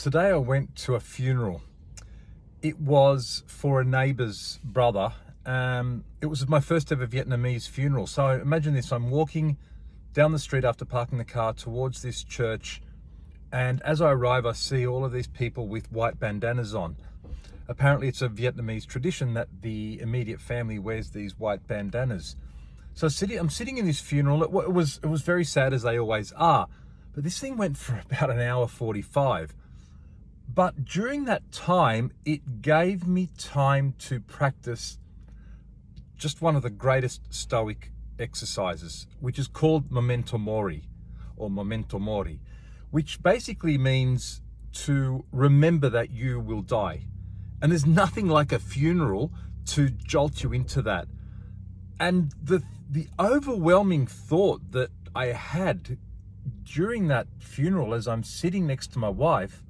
Today I went to a funeral. It was for a neighbour's brother. It was my first ever Vietnamese funeral. So imagine this, I'm walking down the street after parking the car towards this church, and as I arrive I see all of these people with white bandanas on. Apparently it's a Vietnamese tradition that the immediate family wears these white bandanas. So I'm sitting in this funeral. It was very sad, as they always are, but this thing went for about an hour 45. But during that time, it gave me time to practice just one of the greatest Stoic exercises, which is called memento mori, or memento mori, which basically means to remember that you will die. And there's nothing like a funeral to jolt you into that. And the overwhelming thought that I had during that funeral as I'm sitting next to my wife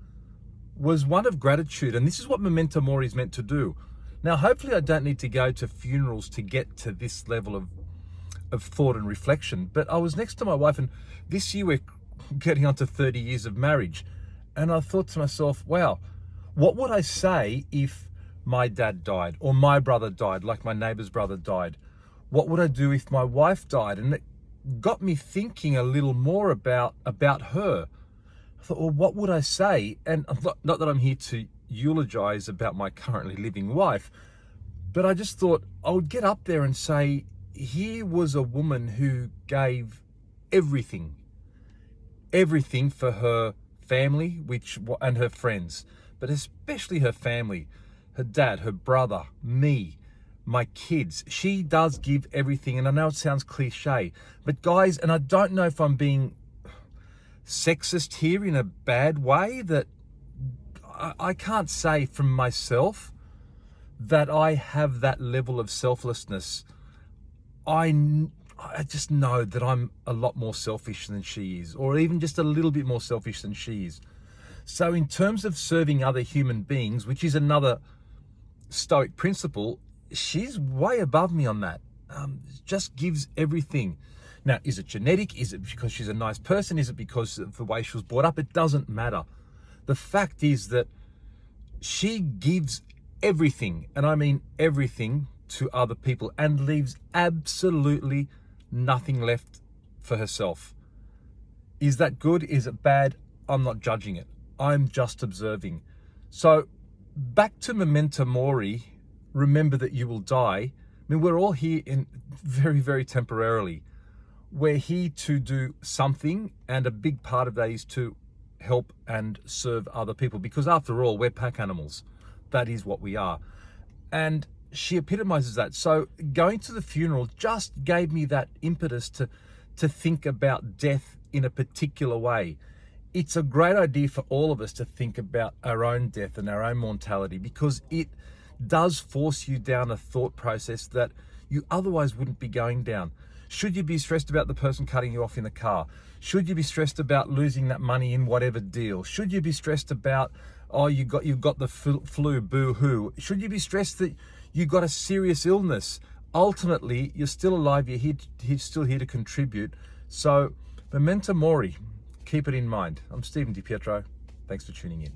was one of gratitude. And this is what memento mori is meant to do. Now, hopefully I don't need to go to funerals to get to this level of thought and reflection, but I was next to my wife, and this year we're getting on to 30 years of marriage. And I thought to myself, wow, what would I say if my dad died, or my brother died, like my neighbor's brother died? What would I do if my wife died? And it got me thinking a little more about her. I thought, well, what would I say? And not that I'm here to eulogize about my currently living wife, but I just thought I would get up there and say, here was a woman who gave everything for her family, and her friends, but especially her family, her dad, her brother, me, my kids. She does give everything. And I know it sounds cliche, but guys, and I don't know if I'm being sexist here in a bad way, that I can't say from myself that I have that level of selflessness. I just know that I'm a lot more selfish than she is, or even just a little bit more selfish than she is. So in terms of serving other human beings, which is another Stoic principle, she's way above me on that. Just gives everything. Now, is it genetic? Is it because she's a nice person? Is it because of the way she was brought up? It doesn't matter. The fact is that she gives everything, and I mean everything, to other people, and leaves absolutely nothing left for herself. Is that good? Is it bad? I'm not judging it. I'm just observing. So back to memento mori, remember that you will die. I mean, we're all here in very, very temporarily. We're here to do something, and a big part of that is to help and serve other people, because after all, we're pack animals. That is what we are. And she epitomizes that. So going to the funeral just gave me that impetus to think about death in a particular way. It's a great idea for all of us to think about our own death and our own mortality, because it does force you down a thought process that you otherwise wouldn't be going down. Should you be stressed about the person cutting you off in the car? Should you be stressed about losing that money in whatever deal? Should you be stressed about, oh, you've got the flu, boo-hoo? Should you be stressed that you got a serious illness? Ultimately, you're still alive. You're still here to contribute. So memento mori, keep it in mind. I'm Stephen DiPietro. Thanks for tuning in.